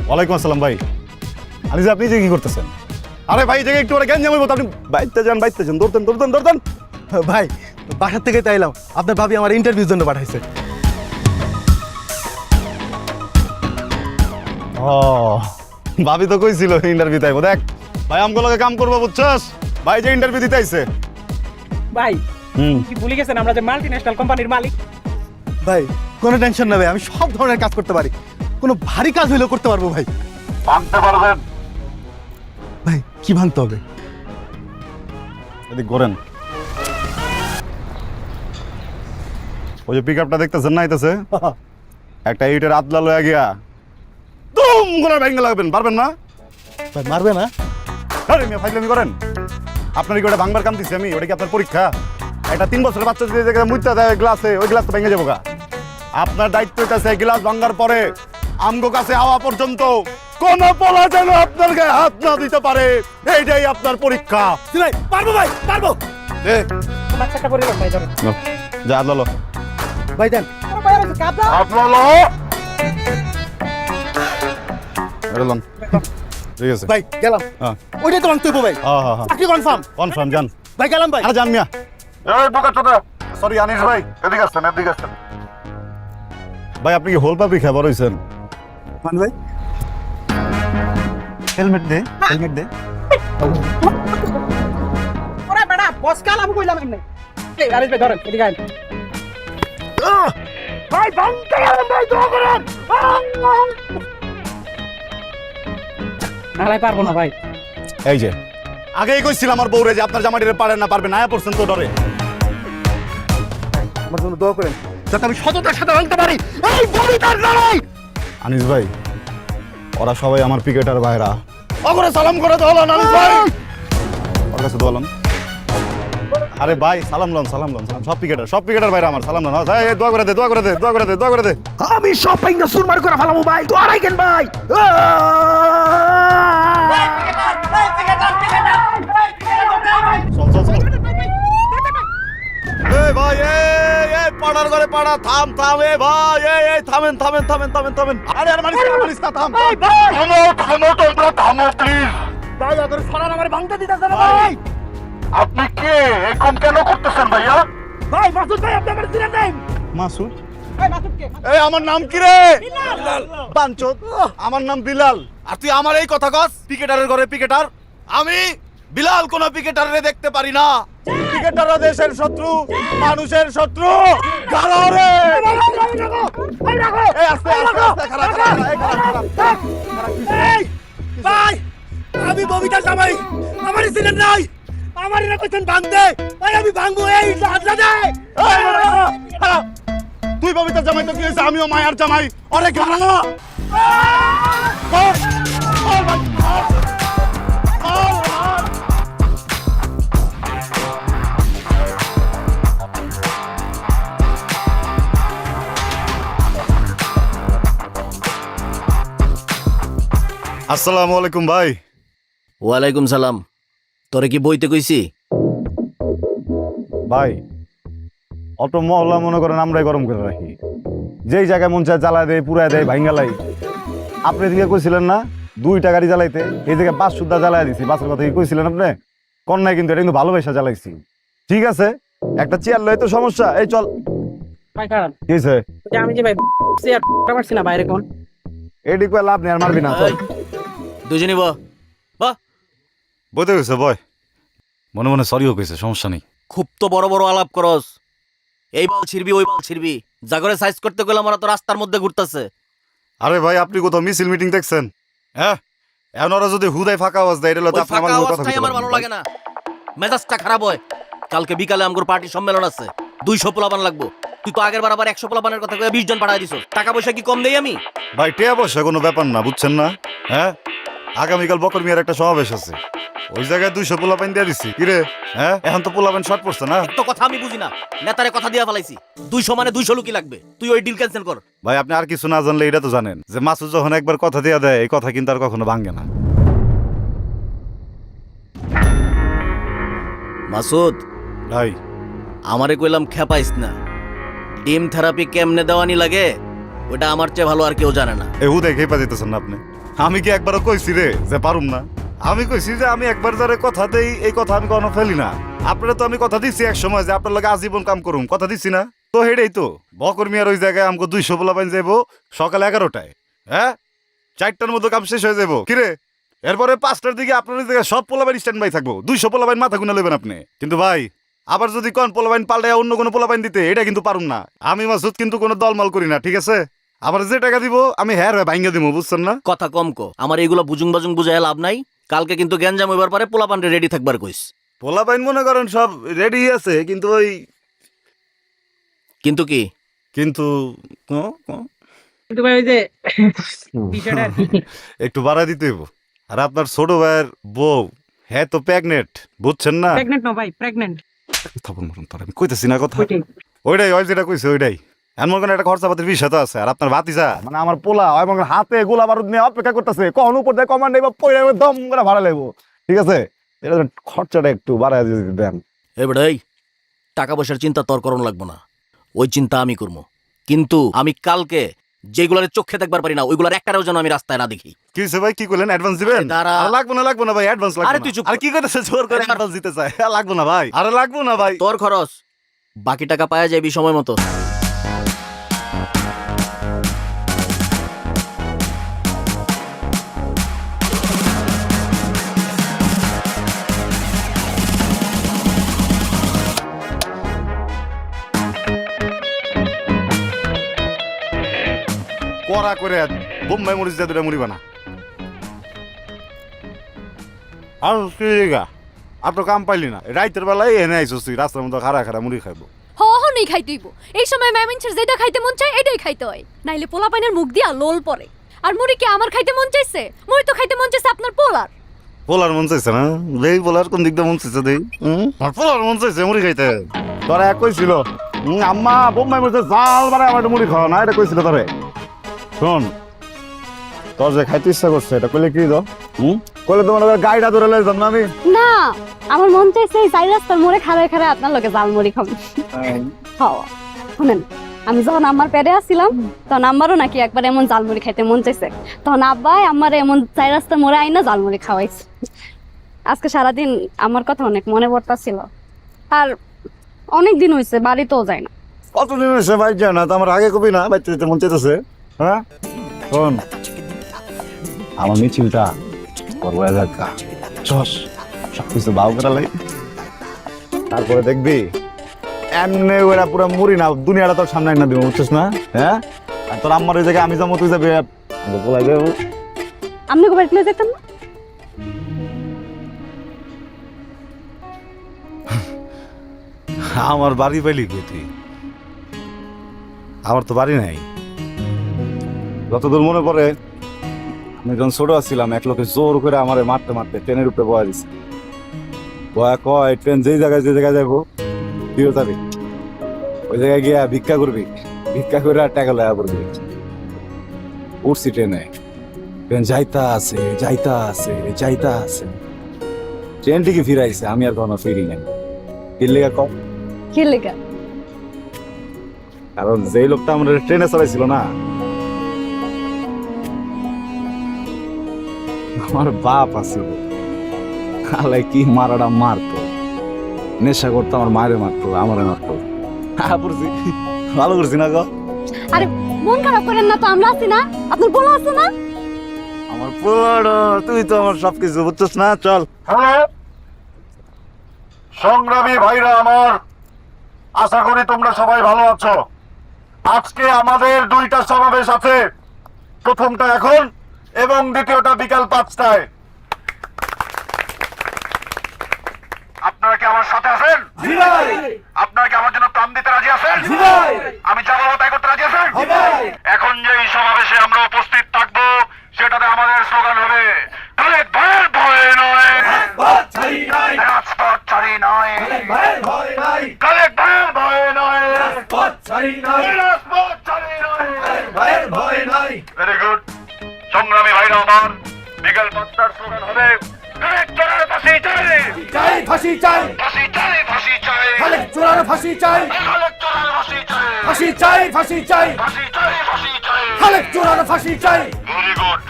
ওয়ালাইকুম আসসালাম ভাই। আনিস আপনি যে কি করতেছেন? আরে ভাই জায়গায় একটু জ্ঞান জামাইবো আপনি বাইতে যান দৌড়তেন। ভাই বাসার থেকে তাইলাম, আপনার ভাবি আমার ইন্টারভিউর জন্য পাঠাইছে। ও ভাবি তো কইছিল ইন্টারভিউ তাইবো। দেখ ভাই আমগুলো কাম করবো বুঝছস? ভাই যে ইন্টারভিউ দিতে আইছে। ভাই হুম কি ভুলে গেছেন আমরা যে মাল্টিন্যাশনাল কোম্পানির মালিক? ভাই কোনো টেনশন না ভাই, আমি সব ধরনের কাজ করতে পারি, কোনো ভারী কাজ হইলেও করতে পারবো ভাই। ভাঙতে পারবেন? ভাই কি ভাঙতে হবে? এদিক করেন। ওই যে পিকআপটা দেখতেছেন না আইতাছে, একটা ইটের আদলা লয়া গিয়া দুম করে ভেঙে লাগবেন, পারবেন না? ভাই মারবে না? আরে মিয়া ফাইজলামি করেন। আপনার কি ওটা ভাঙবার কাম দিছি আমি? ওটা কি আপনার পরীক্ষা? একটা 3 বছরের বাচ্চা যদি জায়গায় মুইতা দেয় গ্লাসে, ওই গ্লাস তো ভেঙে যাবো গা। আপনার দায়িত্ব হইতাছে গ্লাস ভাঙার পরে আমগো কাছে আওয়া পর্যন্ত কোন পোলা যেন আপনার গায়ে হাত না দিতে পারে, এইটাই আপনার পরীক্ষা। ভাই পারবো, ভাই পারবো। এ বাচ্চাটা করে দাও ভাই, ধরো। নাও, যা আদলা লো। ভাই দেন। আপনারা এটা লন। ঠিক আছে ভাই গেলাম। হ্যাঁ ওইটাই তো ভাঙতে হবে ভাই। হ্যাঁ হ্যাঁ চাকরি কনফার্ম। কনফার্ম যান। ভাই গেলাম ভাই। আরে যান মিয়া। এই বোকা চোদা, সরি আনিস ভাই, এদিকে আসেন। ভাই আপনি কি হোল পাপড়ি খাবার হইছেন? মান ভাই হেলমেট দে। ওরে বেটা বস কালাম কইলাম এমনি। এই আরিস ভাই ধরেন, এদিকে আইন। ভাই ভাঙতে গেলাম ভাই, দোয়া করেন। নালাই পারবো না ভাই। এই যে আগেই কইছিলাম আমার বউরে যে আপনার জামাটিরে পারেন না, পারবেন না, আয়া পড়ছেন তো ডরে। আমার জন্য দোয়া করেন যাতে আমি সততার সাথে ভাঙতে পারি এই বলিদার লড়াই। আনিস ভাই ওরা সবাই আমার পিকেটার ভাইরা, ওরে সালাম করে দাও আনিস ভাই, ওর কাছে দোয়া লন। আরে ভাই সালাম লন সালাম সব পিকেটার ভাইরা আমার সালাম লন। এই দোয়া করে দে। আমি সব পাইঙ্গা সুরমার করে ফেলাবো ভাই, তো আড়াই কেন ভাই? চল। এই ভাই এই পাড়ার ঘরে পাড়া, থাম এ ভাই এই থামেন। আরে মারিস না থাম। থামো প্লিজ। ভাই আদর সরান আমার ভাঙতে দিতেছে না ভাই। আপনি কে? এরকম কেন করতেছেন ভাইয়া? ভাই মাসুদ ভাই আপনি আমার চিনেন নাই? মাসুদ? এই মাসুদ কে? এই আমার নাম কি রে? বিলাল। বাঞ্চোদ, আমার নাম বিলাল। আর তুই আমার এই কথা কস? পিকেটারের ঘরে পিকেটার? আমি বিলাল কোন পিকেটারে দেখতে পারি না। পিকেটাররা দেশের শত্রু, মানুষের শত্রু। গাড়ো রে। এই আস্তে খারাপ। এই ভাই আমি ববিতার জামাই, আমার চিনেন নাই? আমার এরা কইছেন ভাঙতে, ভাই আমি ভাঙবো। এই আদলা দে। তুই ববিতার জামাই তো কি হয়েছে? আমিও মায়ার জামাই। অরে গাড়ো। আসসালামু আলাইকুম ভাই। ওয়ালাইকুম সালাম। তোরে কি বইতে কইছি? ভাই অত মহল্লা মনে করেন আমরাই গরম করে রাখি, যেই জায়গায় মন চায় জ্বালায় দেয়, পুরায় দেয়, ভাঙ্গালাই। আপনি এদিকে কইছিলেন না 2টা গাড়ি জ্বালাইতে, এই জায়গায় 5 সুদ্ধা জ্বালাই দিছি। বাসের কথা কি কইছিলেন আপনি? কন্যায় কিন্তু এটা কিন্তু ভালোবাসা জ্বালাইছি। ঠিক আছে একটা চেয়ার লয় তো সমস্যা। এই চল। ভাই কারণ কি হয়েছে? আমি যে ভাই চেয়ার মারছি না বাইরে কোন। এডি কই লাভ নেই, আর মারবি না। চল দুজনই বইতে গেছে বয়, মনে মনে সরিও কইছে, সমস্যা নেই। খুব তো বড় বড় আলাপ করস। এই বল ছিড়বি, ওই বল ছিড়বি, জাগরে সাইজ করতে গেলে আমরা তো রাস্তার মধ্যে ঘুরতেছে। আরে ভাই আপনি কোথাও মিছিল মিটিং দেখছেন? হ্যাঁ এখন ওরা যদি হুদায় ফাঁকা আওয়াজ দেয়, এটা হলো তো আপনি আমার কথা আওয়াজটাই আমার ভালো লাগে না, মেজাজটা খারাপ হয়। কালকে বিকালে আমগোর পার্টি সম্মেলন আছে, 200 পোলাপান লাগবো। তুই তো আগের বার আবার 100 পোলাপানের কথা কয়ে 20 জন পাঠাই দিছ। টাকা পয়সা কি কম দেই আমি? ভাই টিয়া পয়সা কোনো ব্যাপার না, বুঝছেন না? হ্যাঁ আগামীকাল বকর মিয়ার একটা সমাবেশ আছে, ওই জায়গায় 200 পোলাপান দিয়ে দিছি। কিরে হ্যাঁ এখন তো পোলাপান শর্ট পড়ছে না? তো কথা আমি বুঝি না, নেতারে কথা দিয়া ফেলাইছি। 200 মানে 200 লোকই লাগবে, তুই ওই ডিল ক্যান্সেল কর। ভাই আপনি আর কিছু না জানলে এটা তো জানেন যে মাসুদ যখন একবার কথা দিয়া দেয়, এই কথা কিন্তু আর কখনো ভাঙে না। মাসুদ ভাই আমারে কইলাম খেপাইস না। ডিম থেরাপি কেমনে দেওয়ানি লাগে ওটা আমার চেয়ে ভালো আর কেউ জানে না। এহু দেখেই পাইতেছেন না আপনি। আমি কি একবারও কইছি রে যে পারুম না? আমি কইছি যে আমি একবার যারে কথা দেই এই কথা আমি কখনো ফেলি না। আপনারা তো আমি কথা দিচ্ছি এক সময় যে আপনার লগে আজীবন কাম করুম, কথা দিচ্ছি না? তো হেডেই তো বকরমিয়ার ওই জায়গায় আমাকে 200 পোলাপাইন যাইবো সকাল 11টায়, হ্যাঁ 4টার মধ্যে কাম শেষ হয়ে যাবো। কিরে এরপরে 5টার দিকে আপনার ওই জায়গায় সব পোলাপাইন স্ট্যান্ড বাই থাকবো, 200 পোলাপাইন মাথা গুনা নেবেন আপনি। কিন্তু ভাই আবার যদি কোন পোলাপাইন পাল্টায় অন্য কোনো পোলাপাইন দিতে, এটা কিন্তু পারুম না। আমি মাসুদ কিন্তু কোনো দলমল করি না, ঠিক আছে? আবার যে টাকা দিব আমি হ্যাঁ ভাঙ্গা দিব, বুঝছেন না? কথা কম কো, আমার এইগুলো বুজুং বাজুং বুঝায় লাভ নাই। কালকে কিন্তু গ্যাঞ্জাম হইবার পারে, পোলাপানরে রেডি থাকবার কইস। পোলাপাইন মনে করেন সব রেডি আছে, কিন্তু ওই কিন্তু কি কিন্তু কিন্তু ভাই ওই যে বিষয়টা আর কি। একটু বাড়াই দিতে হইব। আর আপনার ছোট ভাইয়ের বউ হ্যাঁ তো প্রেগনেন্ট, বুঝছেন না? প্রেগনেন্ট না ভাই, প্রেগনেন্ট। থাপুন মরুন তোর, আমি কইতেছি না কথা। ওইটাই। ওইটাই ওই যেটা কইছে ওইটাই। এমন কোনো একটা খরচাপাতির বিষয় তো আছে। আর আপনার ভাতিজা মানে আমার পোলা এবং হাতে গোলা বারুদ নিয়ে অপেক্ষা করতেছে, কখন উপর দিয়ে কমান্ড নেব, পয়লা দম করে ভাড়া লেবো, ঠিক আছে? এটা খরচাটা একটু বাড়াই দিয়ে দেন। এবারে এই টাকা পয়সার চিন্তা তোর করণ লাগবো না, ওই চিন্তা আমি করবো। কিন্তু আমি কালকে যেগুলার চোখে দেখবার পারি না ওইগুলার একটারও যেন আমি রাস্তায় না দেখি। কি হইছে ভাই, কি করলেন? অ্যাডভান্স দিবেন? দাঁড়া। আর লাগবো না ভাই, অ্যাডভান্স লাগবে। আরে না। তুই চুপ আর কর। কি করতেছে, জোর করে অ্যাডভান্স দিতে চায়? লাগবো না ভাই, আরে লাগবো না ভাই। তোর খরচ বাকি টাকা পাওয়া যাবি সময় মতো। কড়া করে বোম্বাই মরিচ দিয়ে দুটা মুড়ি বানা। আর কি জায়গা আপনার কাম পাইলি না, রাইতের বেলায় এনে আইসস তুই রাস্তার মধ্যে খাড়া খাড়া মুড়ি খাইবো। নেই খাইতে হইব। এই সময় ম্যামিনছের যেটা খাইতে মন চায় এটাই খাইতে হয়, নাইলে পোলাপাইনের মুখ দিয়া লোল পড়ে। আর মুড়ি কি আমার খাইতে মন চাইছে? মুড়ি তো খাইতে মন চাইছে আপনার পোলার। পোলার মন চাইছে না? দেই পোলার কোন দিকটা মন চাইছে দেই। আর পোলার মন চাইছে মুড়ি খাইতে। তোরা এক কইছিল আম্মা বোম্বাই মরিচে জাল বাড়ায় আমার মুড়ি খাওয়া না, এটা কইছিল তোরে। শোন তোর যে খাইতে ইচ্ছা করছে এটা কইলে কি দাও? কইলে তোমার গাড়িটা ধরে লই যাম না আমি? না, আমার মন চাইছে এই চাই রাস্তার মোড়ে খাড়ায় খাড়ায় আপনার লগে জাল মুড়ি খাবো। শুনেন, আমি যখন আমার পেটে আসছিলাম তখন আমারও নাকি একবার এমন জালমুড়ি খাইতে মন চাইছে। তখন আব্বাই আমার এমন চাই রাস্তার মোড়ে আইনা জালমুড়ি খাওয়াইছে। আজকে সারাদিন আমার কথা অনেক মনে পড়তাছিল। আর অনেক দিন হয়েছে বাড়িতেও যায় না। কতদিন হয়েছে ভাই যায় না? তো আমার আগে কবি না বাইতে যেতে মন চাইতেছে। হ্যাঁ শোন, আমার মিছিলটা করবো এলাকা চস সবকিছু বাউ করা লাগে, তারপরে দেখবি এমনি ওরা পুরো মুড়ি না দুনিয়াটা তোর সামনে না দিব, বুঝছিস না? হ্যাঁ আর তোর আম্মার ওই জায়গায় আমি যাবো, তুই যাবি, বলাই দেবো। আপনি কবে বাড়িতে যেতেন না? আমার বাড়ি পাইলি কই তুই? আমার তো বাড়ি নাই। যতদূর মনে পড়ে আমি যখন ছোট ছিলাম এক লোকে জোর করে আমার মারতে মারতে ট্রেনের উপরে বয়া দিছে। বয়া কয় ট্রেন যে জায়গায় যাবো তুইও যাবি, ওই জায়গায় গিয়া ভিক্ষা করবি, ভিক্ষা করে আর টাকা লয়া করবি। উঠছি ট্রেনে, ট্রেন যাইতা আছে যাইতা আছে যাইতা আছে, ট্রেন ঠিকই ফিরাইছে, আমি আর কখনো ফিরি নাই। কি লেগা কম? কি লেগা? কারণ যে লোকটা আমাদের ট্রেনে চালাইছিল না আমার বাপ আছিল। আলাই কি মারাটা মারতো, নেশা করতো, আমার মায়ের মারতো, আমারে মারতো। ভালো করছি না গো? আরে মন খারাপ করেন না তো, আমরা আছি না, আপনার বলা আছে না? আমার পুরো তুই তো আমার সবকিছু, বুঝছিস না? চল। হ্যালো সংগ্রামী ভাইরা আমার, আশা করি তোমরা সবাই ভালো আছো। আজকে আমাদের দুইটা সমাবেশ আছে, প্রথমটা এখন এবং দ্বিতীয়টা বিকাল 5টায়। আপনারা কি আমার সাথে আছেন? আপনারা কি আমার জন্য প্রাণ দিতে রাজি আছেন? আমি যা বলবো তাই করতে রাজি আছেন? এখন যে এই সমাবেশে আমরা উপস্থিত থাকবো সেটাতে আমাদের স্লোগান হবে খালেদ ভাইয়ের ভয় নয়, রাজপথ ছাড়ি নয়, খালেদ ভাইয়ের ভয় নয়, রাজপথ ছাড়ি নয়। Very good. সংগ্রামী ভাইরা আমার, বিকেল 5টার স্লোগান হবে খালেক চোরার ফাঁসি চাই চাই ফাঁসি চাই ফাঁসি চাই ফাঁসি চাই খালেক চোরার ফাঁসি চাই খালেক চোরার ফাঁসি চাই ফাঁসি চাই ফাঁসি চাই ফাঁসি চাই ফাঁসি চাই খালেক চোরার ফাঁসি চাই। Very good.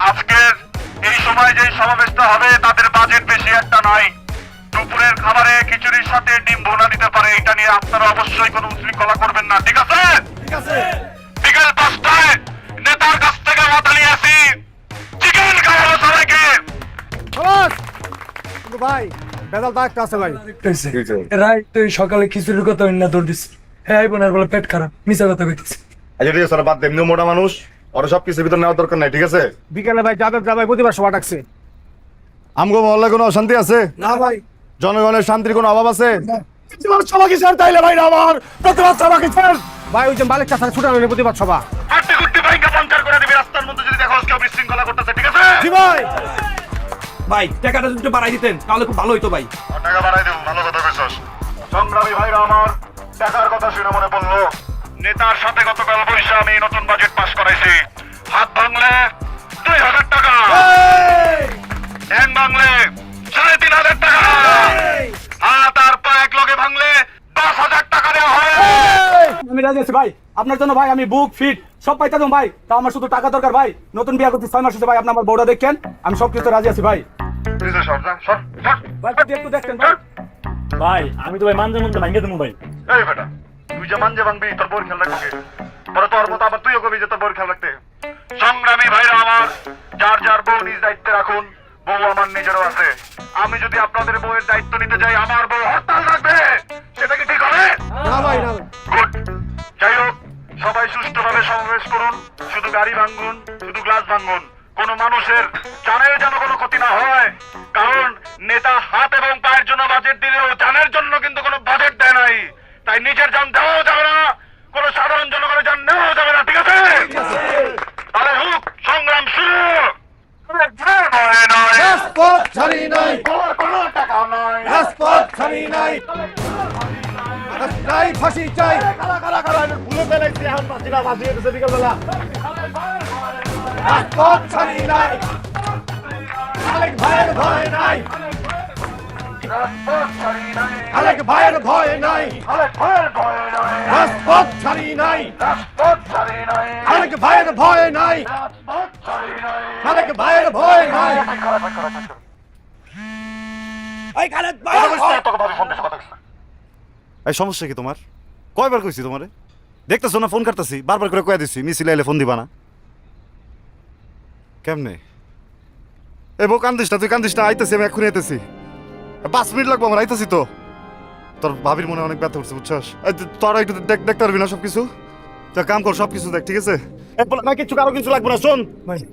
আজকের এই সময় যে সমাবেশটা হবে তাদের বাজেট বেশি একটা নয়। দুপুরের খাবারে খিচুড়ির সাথে ডিম ভুনা দিতে পারে, এটা নিয়ে আপনারা অবশ্যই কোনো উশৃঙ্খলা করবেন না, ঠিক আছে? ঠিক আছে। বিকেল 5টায় নেতার কাছ থেকে মাথা নিয়ে আসি, চিকেন খাওয়াবো সবাইকে। কিন্তু ভাই বেদাল তো একটা আছে ভাই। রাইট তুই সকালে খিচুড়ির কথা না দৌড় দিস। হ্যাঁ বোনের বলে পেট খারাপ, মিশা কথা কইতিস। আচ্ছা ঠিক আছে বাদ দে, এমনিও মোটা মানুষ, ওরা সব কিছুর ভিতর নেওয়ার দরকার নাই, ঠিক আছে? বিকেলে ভাই যাদের যাবে প্রতিবার সভা ডাকছে। আমগো মহল্লায় কোনো অশান্তি আছে? না ভাই। জনগণের শান্তির কোনো অভাব আছে? সভা কিসের তাইলে ভাই না আমার প্রতিবাদ সভা কিসের? ভাই ওই যে মালিক চাষা ছুটানো প্রতিবাদ সভা। হাঁটি গুটি বাইকে পঞ্চার করে দিবি রাস্তার মধ্যে যদি দেখো কেউ বিশৃঙ্খলা করতেছে, ঠিক আছে? জি ভাই। ভাই টাকাটা যদি বাড়াই দিতেন তাহলে খুব ভালো হইতো ভাই। টাকা বাড়াই দেবো, ভালো কথা কইছস। সংগ্রামী ভাইরা আমার, টাকার কথা শুনে মনে পড়লো নেতার সাথে গতকাল বৈশা আমি নতুন বাজেট পাস করাইছি। হাত ভাঙলে 2000 টাকা, ঠ্যাং ভাঙলে 3500 টাকা, হাত আর পা এক লগে ভাঙলে 10,000 টাকা দেওয়া হয়। আমি রাজি আছি ভাই, আপনার জন্য ভাই আমি বুক ফিট সব পাইতে দেবো ভাই। তা আমার শুধু টাকা দরকার ভাই, নতুন বিয়া করতে 6 মাস হচ্ছে ভাই, আপনি আমার বউটা দেখেন, আমি সব কিছু রাজি আছি ভাই। ভাই একটু দেখছেন ভাই। ভাই আমি তো ভাই মানজে মধ্যে ভাঙ্গে দেবো ভাই। এই বেটা, তুই যে মানজে ভাঙবি তোর বউর খেয়াল রাখবি, পরে তোর মতো আবার তুইও কবি যে তোর বউর খেয়াল রাখতে। সংগ্রামী ভাইরা আমার, যার যার বউ নিজ দায়িত্বে রাখুন, বউ আমার নিজেরও আছে। আমি যদি আপনাদের বউয়ের দায়িত্ব নিতে যাই আমার বউ হরতাল রাখবে, সেটা কি ঠিক হবে? না ভাই না। গুড। যাই হোক, সবাই সুষ্ঠুভাবে সমাবেশ করুন, শুধু গাড়ি ভাঙুন, শুধু গ্লাস ভাঙুন, কোনো মানুষের জানের যেন কোনো ক্ষতি না হয়। কারণ নেতা হাত এবং পায়ের জন্য বাজেট দিলেও জানের জন্য কিন্তু কোনো বাজেট দেয় নাই, তাই নিজের জান দেওয়াও যাবে না, কোনো সাধারণ জনগণের জান নেওয়াও যাবে না, ঠিক আছে? তাহলে হোক সংগ্রাম শুরু। রাজপথ ছাড়ি নাই, কোনো টাকা নাই, রাজপথ ছাড়ি নাই, চাই ফাঁসি চাই। কারা কারা কারা ভুলে ফেলাইছি, এখন ফাঁসিটা ফাঁসি হয়েছে বিকেলবেলা। রাজপথ ছাড়ি নাই, খালেক ভাইয়ের ভয় নাই, খালেক ভাইয়ের ভয় নাই, রাজপথ ছাড়ি নাই, খালেক ভাইয়ের ভয় নাই, খালেক ভাইয়ের ভয় নাই। এই খালেক ভাইয়ের ভয়। এই সমস্যা কি তোমার? কয়বার কইছি তোমারে? দেখতেছো না ফোন কাটতেছি, বারবার করে কয়ে দিচ্ছি মিছিল আইলে ফোন দিবা না। কেমনে? এই বউ কান্দিস না, তুই কান্দিস না, আইতেছি আমি এক্ষুনি আইতেছি। 5 মিনিট লাগবো আমার, আইতেছি তো। তোর ভাবির মনে অনেক ব্যথা উঠছে বুঝছস, তোরা একটু দেখতে পারবি না সবকিছু? তুই কাম কর, সবকিছু দেখ, ঠিক আছে? না কিছু কারো কিছু লাগবে না, শোন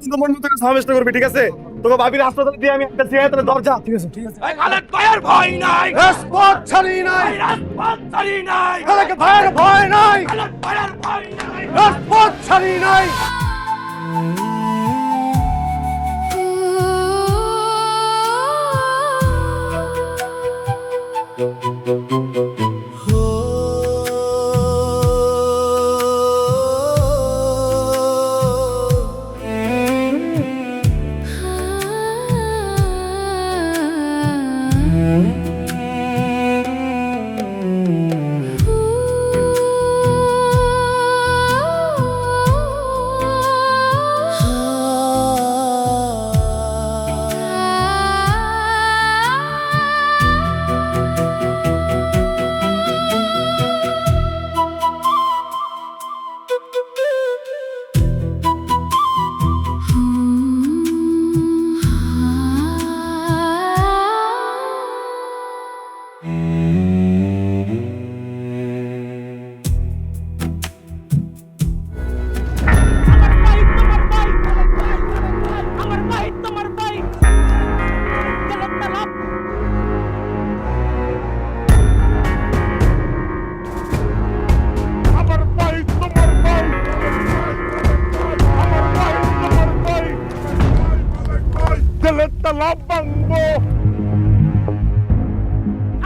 কিন্তু মন মতো সমাবেশ করবি, ঠিক আছে? তোকে ভাবির হাসপাতালে দিয়ে আমি একটা চেয়ারে দরজা, ঠিক আছে? ঠিক আছে। খালেক ভাইয়ের ভয় নাই, রাজপথ ছাড়ি নাই, রাজপথ ছাড়ি নাই, খালেক ভাইয়ের ভয় নাই, খালেক ভাইয়ের ভয় নাই, রাজপথ ছাড়ি নাই।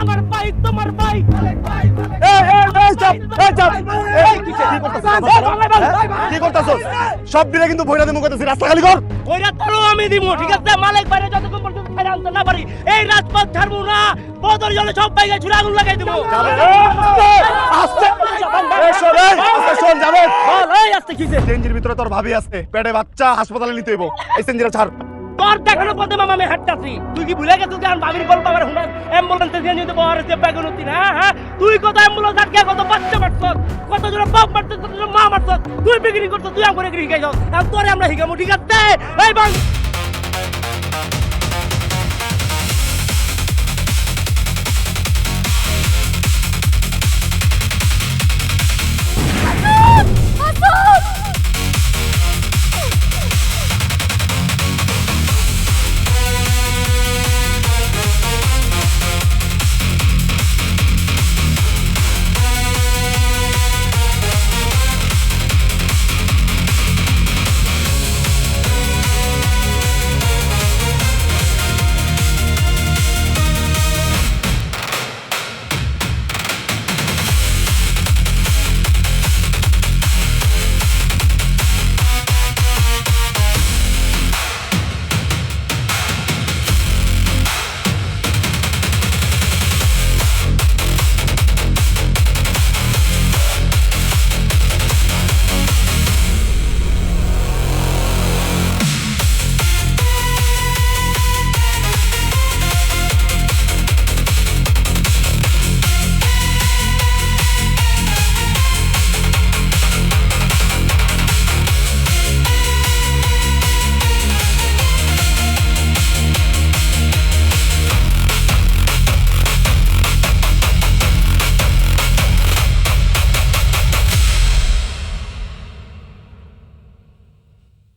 আমার ভাই তোমার ভাই। এই কি করতেছস? সব দিলে কিন্তু ভৈরা দিমু কইতাছি, রাস্তা খালি কর। ওইটা তোরও আমি দিব, ঠিক আছে? মালিক বাইরে যতক্ষণ পর্যন্ত ছেড়ে আনতে না পারি এই রাজপথ ছাড়বো না। বদর জলে সব বাইকে ছুড়ে আগুন লাগাই দিব। শোন যাবে। আস্তে কিসে চেঞ্জির ভিতরে তোর ভাবি আছে, পেটে বাচ্চা, হাসপাতালে নিতে হইব। এই চেঞ্জিরা ছাড়। তোর দেখানো পথে মামা আমি হাঁটতাছি, তুই কি ভুলে গেছিস যে আমি ভাবির গল্প আমার হুনার অ্যাম্বুলেন্সে দিয়ে নিতে পাওয়ার যে বেগুন হতি না? হ্যাঁ, তুই কত অ্যাম্বুলেন্স আটকে, কত বাচ্চা মারছ, কত জন বাপ মারছ, কত জন মা মারছ, তুই বিক্রি করছ, তুই আমার বিক্রি খাইছ, আর তোরে আমরা হিগামু, ঠিক আছে? এই বাং মাসুদ!